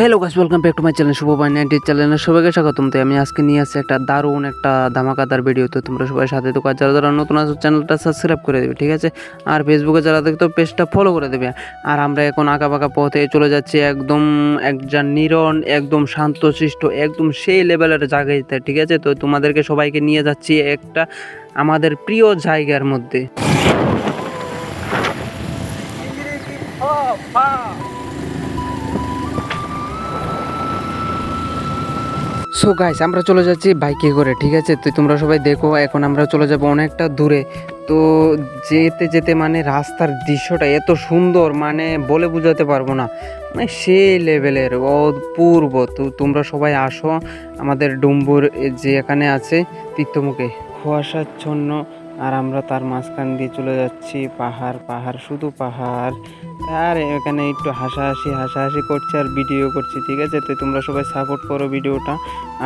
Hello guys, welcome back to my channel Shubho by 90 চ্যানেলে সবাইকে স্বাগতম। তো আমি আজকে নিয়ে আসছি একটা দারুণ একটা ধামাকাদার ভিডিও। তো তোমরা সবাই সাথে তো যারা যারা নতুন আছো চ্যানেলটা সাবস্ক্রাইব করে দেবে, ঠিক আছে? আর ফেসবুকে যারা দেখতো পেজটা ফলো করে দেবে। আর আমরা এখন আঁকাবাঁকা পথে চলে যাচ্ছি একদম একটা নিরন, একদম শান্তশিষ্ট, একদম সেই লেভেলের জায়গায়, ঠিক আছে? তো তোমাদেরকে সবাইকে নিয়ে যাচ্ছি একটা আমাদের প্রিয় জায়গার মধ্যে। সো গাইস, আমরা চলে যাচ্ছি বাইকে করে, ঠিক আছে? তো তোমরা সবাই দেখো, এখন আমরা চলে যাব অনেকটা দূরে। তো যেতে যেতে মানে রাস্তার দৃশ্যটা এত সুন্দর, মানে বলে বোঝাতে পারবো না, মানে সেই লেভেলের অপূর্ব। তো তোমরা সবাই আসো আমাদের ডুম্বুর যে এখানে আছে তীর্থমুখে, কুয়াশাচ্ছন্ন, আর আমরা তার মাঝখান দিয়ে চলে যাচ্ছি। পাহাড় পাহাড়, শুধু পাহাড়। আর এখানে একটু হাসাহাসি করছি আর ভিডিও করছি, ঠিক আছে? তো তোমরা সবাই সাপোর্ট করো ভিডিওটা।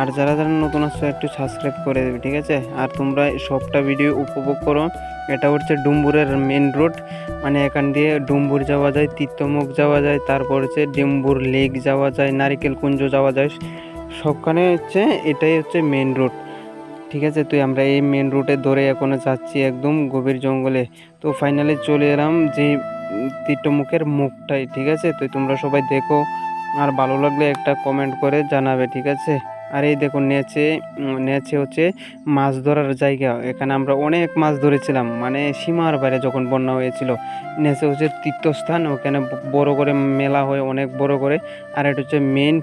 আর যারা যারা নতুন আসছো একটু সাবস্ক্রাইব করে দেবে, ঠিক আছে? আর তোমরা সবটা ভিডিও উপভোগ করো। এটা হচ্ছে ডুম্বুরের মেন রোড, মানে এখান দিয়ে ডুম্বুর যাওয়া যায়, তীর্থমুখ যাওয়া যায়, তারপর হচ্ছে ডুম্বুর লেক যাওয়া যায়, নারিকেল কুঞ্জ যাওয়া যায়। সবখানে হচ্ছে এটাই হচ্ছে মেন রোড, ঠিক আছে? তো আমরা এই মেন রুটে ধরে এখনো যাচ্ছি একদম গভীর জঙ্গলে। তো ফাইনালি চলে এলাম যে তীর্থমুখের মুখটাই, ঠিক আছে? তো তোমরা সবাই দেখো, আর ভালো লাগলে একটা কমেন্ট করে জানাবে, ঠিক আছে? আর এই দেখো নেচে নেচে হচ্ছে মাছ ধরার জায়গা। এখানে আমরা অনেক মাছ ধরেছিলাম, মানে সীমার বাইরে যখন বন্যা হয়েছিল। নেচে হচ্ছে তীর্থস্থান, ওখানে বড় করে মেলা হয়, অনেক বড় করে। আর এটা হচ্ছে মেন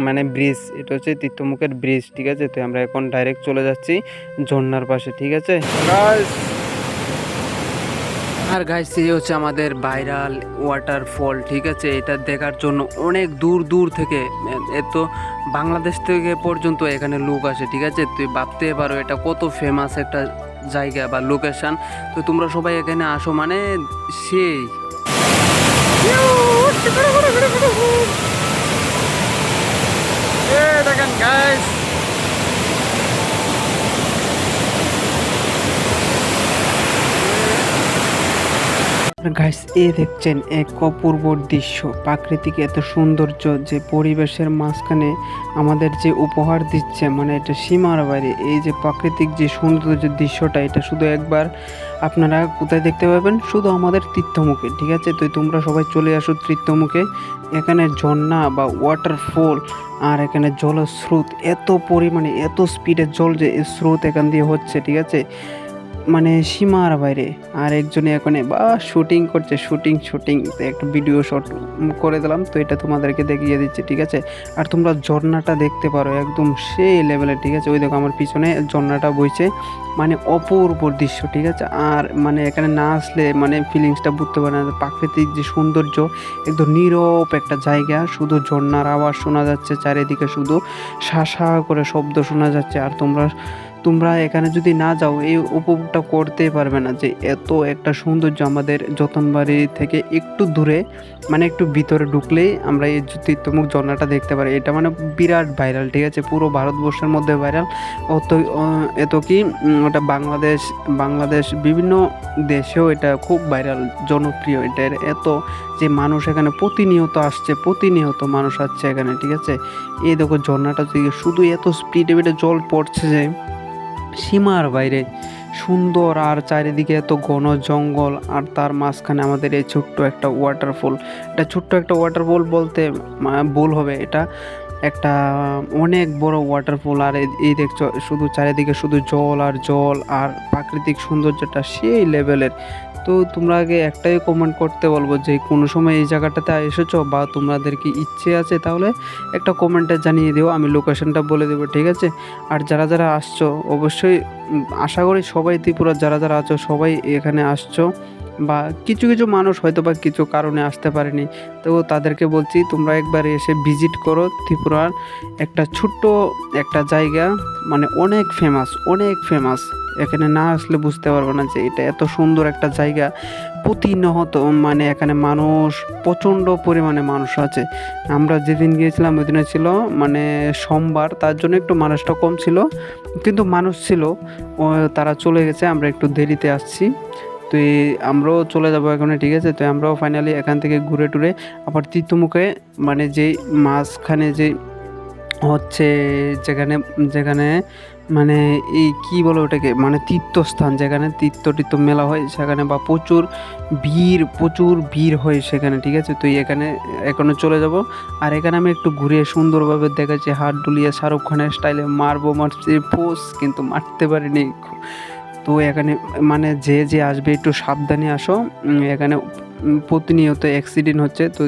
মানে ব্রিজ, এটা হচ্ছে তীর্থমুখের ব্রিজ, ঠিক আছে? তো আমরা এখন ডাইরেক্ট চলে যাচ্ছি ঝর্ণার পাশে, ঠিক আছে? আর গাইস, এই হচ্ছে আমাদের ভাইরাল ওয়াটারফল, ঠিক আছে? এটা দেখার জন্য অনেক দূর দূর থেকে, এত বাংলাদেশ থেকে পর্যন্ত এখানে লোক আসে, ঠিক আছে? তুই ভাবতে পারো এটা কত ফেমাস একটা জায়গা বা লোকেশন। তো তোমরা সবাই এখানে আসো, মানে সেই দেখেন গাইস, গাইস এই দেখছেন এক অপূর্ব দৃশ্য, প্রাকৃতিক এত সৌন্দর্য, যে পরিবেশের মাঝখানে আমাদের যে উপহার দিচ্ছে, মানে এটা সীমার বাইরে। এই যে প্রাকৃতিক যে সৌন্দর্য দৃশ্যটা, এটা শুধু একবার আপনারা কোথায় দেখতে পাবেন? শুধু আমাদের তীর্থমুখে, ঠিক আছে? তো তোমরা সবাই চলে আসো তীর্থমুখে। এখানে ঝর্ণা বা ওয়াটারফল, আর এখানে জলস্রোত এত পরিমাণে, এত স্পিডের জল যে স্রোত এখান দিয়ে হচ্ছে, ঠিক আছে? মানে সীমার বাইরে। আর একজনে এখানে বা শুটিং করছে, শুটিং একটা ভিডিও শট করে দিলাম, তো এটা তোমাদেরকে দেখিয়ে দিচ্ছি, ঠিক আছে? আর তোমরা ঝর্ণাটা দেখতে পারো একদম সেই লেভেলে, ঠিক আছে? ওই দেখো আমার পিছনে ঝর্ণাটা বইছে, মানে অপূর্ব দৃশ্য, ঠিক আছে? আর মানে এখানে না আসলে মানে ফিলিংসটা বুঝতে পারে না, প্রাকৃতিক যে সৌন্দর্য, একদম নীরব একটা জায়গা, শুধু ঝর্ণার আওয়াজ শোনা যাচ্ছে চারিদিকে, শুধু শা করে শব্দ শোনা যাচ্ছে। আর তোমরা তোমরা এখানে যদি না যাও এই উপভোগটা করতে পারবে না, যে এত একটা সৌন্দর্য। আমাদের যতনবাড়ি থেকে একটু দূরে, মানে একটু ভিতরে ঢুকলেই আমরা এই তীর্থমুখ ঝর্ণাটা দেখতে পারি। এটা মানে বিরাট ভাইরাল, ঠিক আছে? পুরো ভারতবর্ষের মধ্যে ভাইরাল। অত এত কি ওটা বাংলাদেশ বিভিন্ন দেশেও এটা খুব ভাইরাল, জনপ্রিয়। এটার এত যে মানুষ এখানে প্রতিনিয়ত আসছে, প্রতিনিয়ত মানুষ আসছে এখানে, ঠিক আছে? এই দেখো ঝর্ণাটা থেকে শুধু এত স্পিডে জল পড়ছে যে সীমার বাইরে সুন্দর। আর চারিদিকে এত ঘন জঙ্গল, আর তার মাঝখানে আমাদের এই ছোট্ট একটা ওয়াটারফল। এটা ছোট্ট একটা ওয়াটারফল বলতে ভুল হবে, এটা একটা অনেক বড় ওয়াটারফল। আর এই দেখছো শুধু চারিদিকে শুধু জল আর জল, আর প্রাকৃতিক সৌন্দর্যটা সেই লেভেলের। তো তোমরা আগে একটাই কমেন্ট করতে বলবো, যে কোনো সময় এই জায়গাটাতে এসেছো বা তোমাদের কি ইচ্ছে আছে, তাহলে একটা কমেন্টে জানিয়ে দিও, আমি লোকেশনটা বলে দেবো, ঠিক আছে? আর যারা যারা আসছো অবশ্যই আশা করি সবাই ত্রিপুরার যারা যারা আছো সবাই এখানে আসছো, বা কিছু কিছু মানুষ হয়তো বা কিছু কারণে আসতে পারেনি। তো তাদেরকে বলছি তোমরা একবার এসে ভিজিট করো ত্রিপুরার একটা ছোট্ট একটা জায়গা, মানে অনেক ফেমাস। এখানে না আসলে বুঝতে পারবে না যে এটা এত সুন্দর একটা জায়গা। প্রতিনিয়ত মানে এখানে মানুষ, প্রচণ্ড পরিমাণে মানুষ আছে। আমরা যেদিন গিয়েছিলাম ওই দিনে ছিল মানে সোমবার, তার জন্য একটু মানুষটা কম ছিল, কিন্তু মানুষ ছিল। তারা চলে গেছে, আমরা একটু দেরিতে আসছি। তো আমরাও চলে যাবো এখন, ঠিক আছে। তো আমরাও ফাইনালি এখান থেকে ঘুরে টুরে আবার তীর্থমুখে, মানে যেই মাঝখানে যে হচ্ছে যেখানে যেখানে মানে এই কি বলে ওটাকে, মানে তীর্থস্থান, যেখানে তীর্থ মেলা হয় সেখানে, বা প্রচুর ভিড় হয় সেখানে, ঠিক আছে। তো এখানে এখনো চলে যাব। আর এখানে আমি একটু ঘুরে সুন্দরভাবে দেখাচ্ছি, হাত দুলিয়ে শাহরুখ খানের স্টাইলে মারছি পোজ, কিন্তু মারতে পারিনি। তো এখানে মানে যে আসবে একটু সাবধানে আসো, এখানে প্রতিনিয়ত অ্যাক্সিডেন্ট হচ্ছে। তো